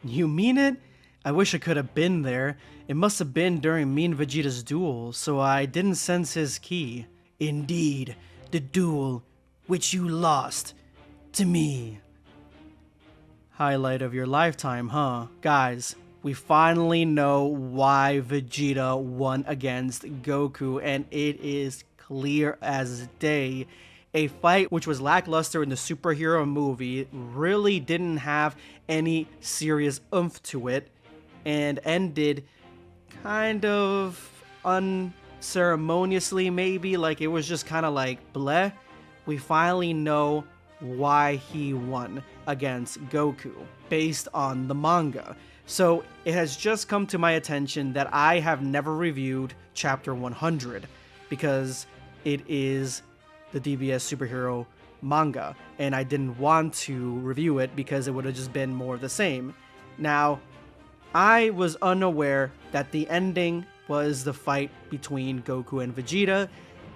You mean it? I wish I could have been there. It must have been during me and Vegeta's duel, so I didn't sense his ki. Indeed, the duel which you lost to me. Highlight of your lifetime, huh? Guys, we finally know why Vegeta won against Goku, and it is clear as day. A fight which was lackluster in the superhero movie, really didn't have any serious oomph to it, and ended kind of unceremoniously, maybe. Like, it was just kind of like bleh. We finally know why he won against Goku based on the manga. So it has just come to my attention that I have never reviewed chapter 100 because it is the DBS superhero manga, and I didn't want to review it because it would have just been more of the same. Now, I was unaware that the ending was the fight between Goku and Vegeta,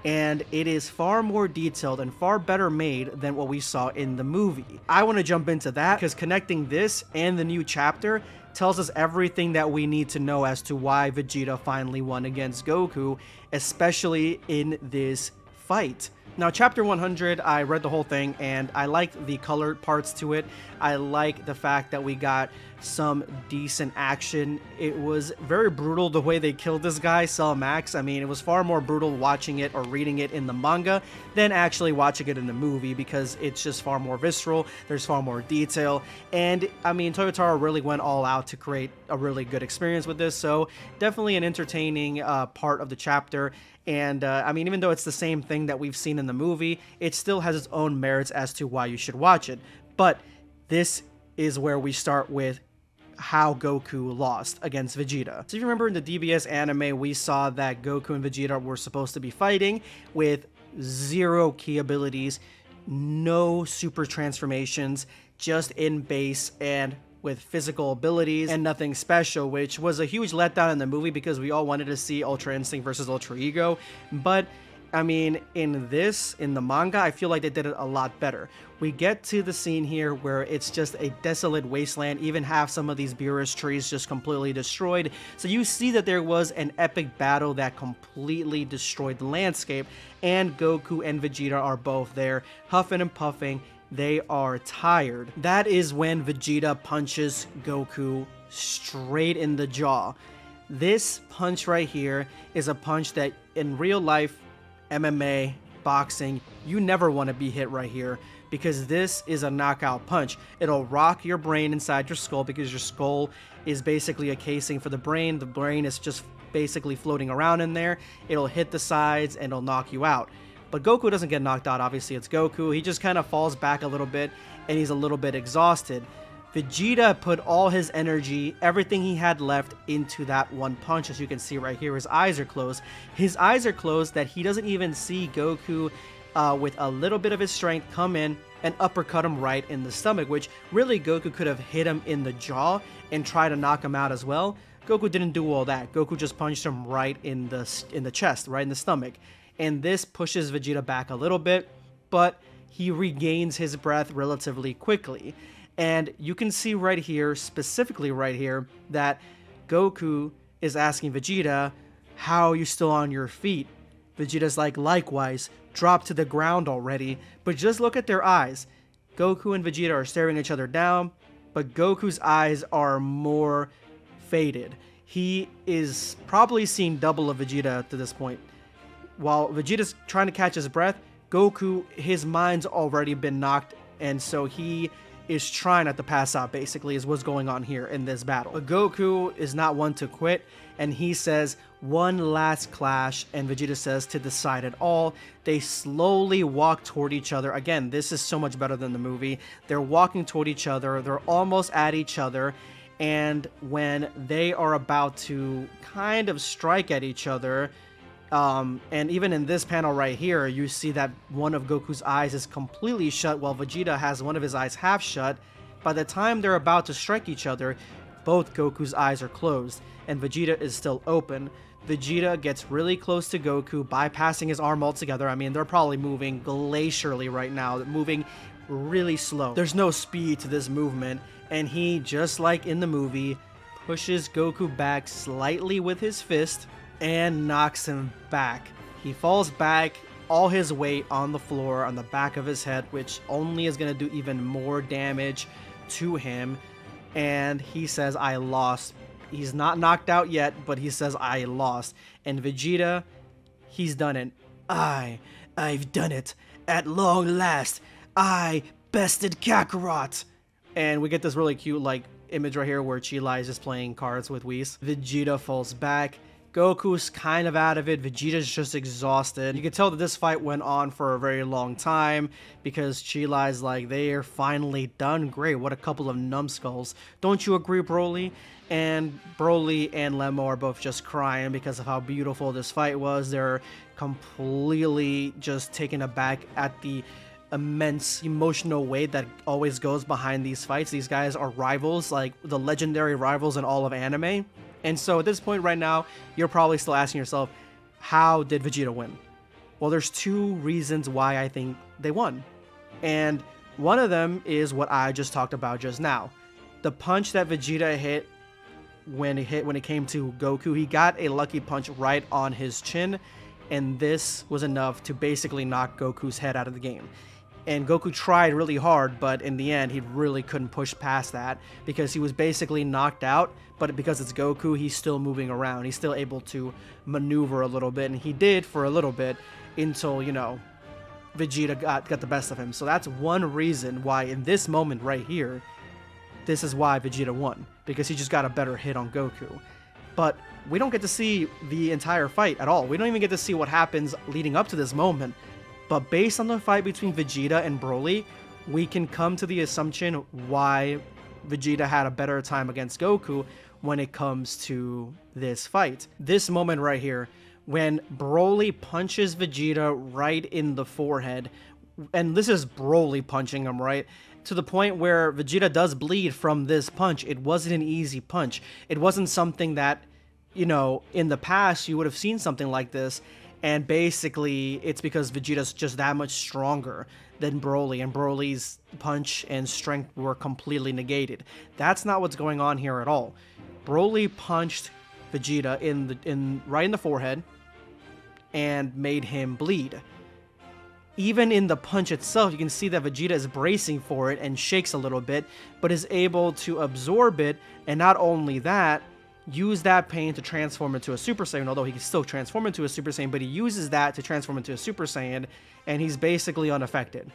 and it is far more detailed and far better made than what we saw in the movie. I want to jump into that because connecting this and the new chapter tells us everything that we need to know as to why Vegeta finally won against Goku, especially in this fight. Now, chapter 100, I read the whole thing, and I liked the colored parts to it. I like the fact that we got some decent action. It was very brutal the way they killed this guy, Cell Max. I mean, it was far more brutal watching it or reading it in the manga than actually watching it in the movie because it's just far more visceral. There's far more detail. And, I mean, Toyotaro really went all out to create a really good experience with this. So, definitely an entertaining part of the chapter. And, I mean, even though it's the same thing that we've seen in the movie, it still has its own merits as to why you should watch it. But this is where we start with how Goku lost against Vegeta. So if you remember in the DBS anime, we saw that Goku and Vegeta were supposed to be fighting with zero ki abilities, no super transformations, just in base and with physical abilities and nothing special, which was a huge letdown in the movie because we all wanted to see Ultra Instinct versus Ultra Ego. But I mean, in the manga, I feel like they did it a lot better. We get to the scene here where it's just a desolate wasteland, even have some of these BEERUS trees just completely destroyed. So you see that there was an epic battle that completely destroyed the landscape, and Goku and Vegeta are both there, huffing and puffing. They are tired. That is when Vegeta punches Goku straight in the jaw. This punch right here is a punch that in real life, MMA, boxing, you never want to be hit right here because this is a knockout punch. It'll rock your brain inside your skull because your skull is basically a casing for the brain. The brain is just basically floating around in there. It'll hit the sides and it'll knock you out. But Goku doesn't get knocked out, obviously it's Goku. He just kind of falls back a little bit and he's a little bit exhausted. Vegeta put all his energy, everything he had left into that one punch. As you can see right here, his eyes are closed. His eyes are closed that he doesn't even see Goku with a little bit of his strength come in and uppercut him right in the stomach, which really Goku could have hit him in the jaw and try to knock him out as well. Goku didn't do all that. Goku just punched him right in the chest, right in the stomach. And this pushes Vegeta back a little bit, but he regains his breath relatively quickly. And you can see right here, specifically right here, that Goku is asking Vegeta, how are you still on your feet? Vegeta's like, likewise, drop to the ground already. But just look at their eyes. Goku and Vegeta are staring each other down, but Goku's eyes are more faded. He is probably seeing double of Vegeta to this point. While Vegeta's trying to catch his breath, Goku, his mind's already been knocked, and so he is trying not to pass out, basically, is what's going on here in this battle. But Goku is not one to quit, and he says, one last clash, and Vegeta says, to decide it all. They slowly walk toward each other. Again, this is so much better than the movie. They're walking toward each other. They're almost at each other, and when they are about to kind of strike at each other, and even in this panel right here, you see that one of Goku's eyes is completely shut while Vegeta has one of his eyes half shut. By the time they're about to strike each other, both Goku's eyes are closed and Vegeta is still open. Vegeta gets really close to Goku, bypassing his arm altogether. I mean, they're probably moving glacially right now, moving really slow. There's no speed to this movement, and he, just like in the movie, pushes Goku back slightly with his fist and knocks him back. He falls back, all his weight on the floor on the back of his head, which only is going to do even more damage to him, and he says, "I lost." He's not knocked out yet, but he says, "I lost." And Vegeta, he's done it. I've done it. At long last, I bested Kakarot. And we get this really cute like image right here where Chi-Lai is just playing cards with Whis. Vegeta falls back. Goku's kind of out of it. Vegeta's just exhausted. You can tell that this fight went on for a very long time because Chi-Lai's like, they're finally done. Great, what a couple of numbskulls. Don't you agree, Broly? And Broly and Lemmo are both just crying because of how beautiful this fight was. They're completely just taken aback at the immense emotional weight that always goes behind these fights. These guys are rivals, like the legendary rivals in all of anime. And so at this point right now, you're probably still asking yourself, how did Vegeta win? Well, there's two reasons why I think they won. And one of them is what I just talked about just now. The punch that Vegeta hit when it came to Goku, he got a lucky punch right on his chin, and this was enough to basically knock Goku's head out of the game. And Goku tried really hard, but in the end, he really couldn't push past that because he was basically knocked out. But because it's Goku, he's still moving around. He's still able to maneuver a little bit, and he did for a little bit until, you know, Vegeta got the best of him. So that's one reason why in this moment right here, this is why Vegeta won, because he just got a better hit on Goku. But we don't get to see the entire fight at all. We don't even get to see what happens leading up to this moment. But based on the fight between Vegeta and Broly, we can come to the assumption why Vegeta had a better time against Goku when it comes to this fight. This moment right here, when Broly punches Vegeta right in the forehead, and this is Broly punching him, right? To the point where Vegeta does bleed from this punch. It wasn't an easy punch. It wasn't something that, you know, in the past you would have seen something like this. And basically, it's because Vegeta's just that much stronger than Broly, and Broly's punch and strength were completely negated. That's not what's going on here at all. Broly punched Vegeta right in the forehead and made him bleed. Even in the punch itself, you can see that Vegeta is bracing for it and shakes a little bit, but is able to absorb it, and not only that, use that pain to transform into a Super Saiyan, although he can still transform into a Super Saiyan, but he uses that to transform into a Super Saiyan, and he's basically unaffected.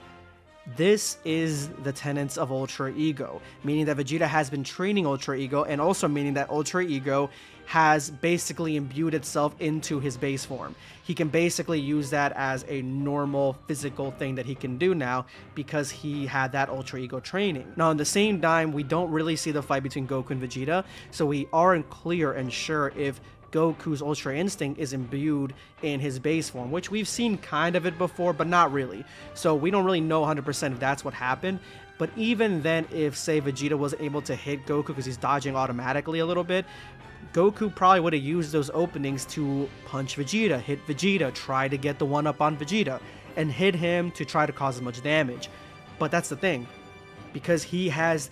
This is the tenets of Ultra Ego, meaning that Vegeta has been training Ultra Ego, and also meaning that Ultra Ego has basically imbued itself into his base form. He can basically use that as a normal physical thing that he can do now because he had that Ultra Ego training. Now, in the same time, we don't really see the fight between Goku and Vegeta, so we aren't clear and sure if Goku's Ultra Instinct is imbued in his base form, which we've seen kind of it before, but not really. So we don't really know 100% if that's what happened. But even then, if, say, Vegeta was able to hit Goku because he's dodging automatically a little bit, Goku probably would have used those openings to punch Vegeta, hit Vegeta, try to get the one-up on Vegeta, and hit him to try to cause as much damage. But that's the thing. Because he has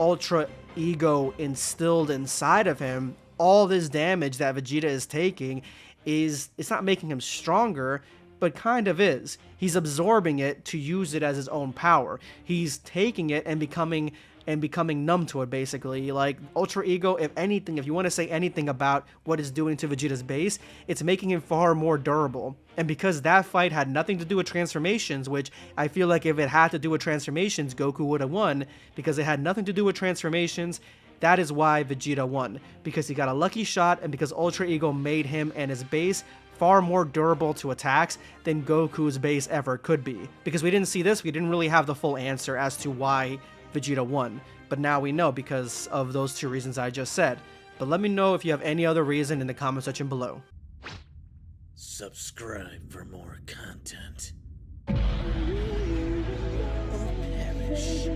Ultra Ego instilled inside of him, all this damage that Vegeta is taking it's not making him stronger, but kind of is. He's absorbing it to use it as his own power. He's taking it and becoming numb to it, basically. Like, Ultra Ego, if anything, if you want to say anything about what it's doing to Vegeta's base, it's making him far more durable. And because that fight had nothing to do with transformations, which I feel like if it had to do with transformations, Goku would have won, because it had nothing to do with transformations, that is why Vegeta won. Because he got a lucky shot, and because Ultra Ego made him and his base far more durable to attacks than Goku's base ever could be. Because we didn't see this, we didn't really have the full answer as to why Vegeta won. But now we know because of those two reasons I just said. But let me know if you have any other reason in the comment section below. Subscribe for more content. Or perish.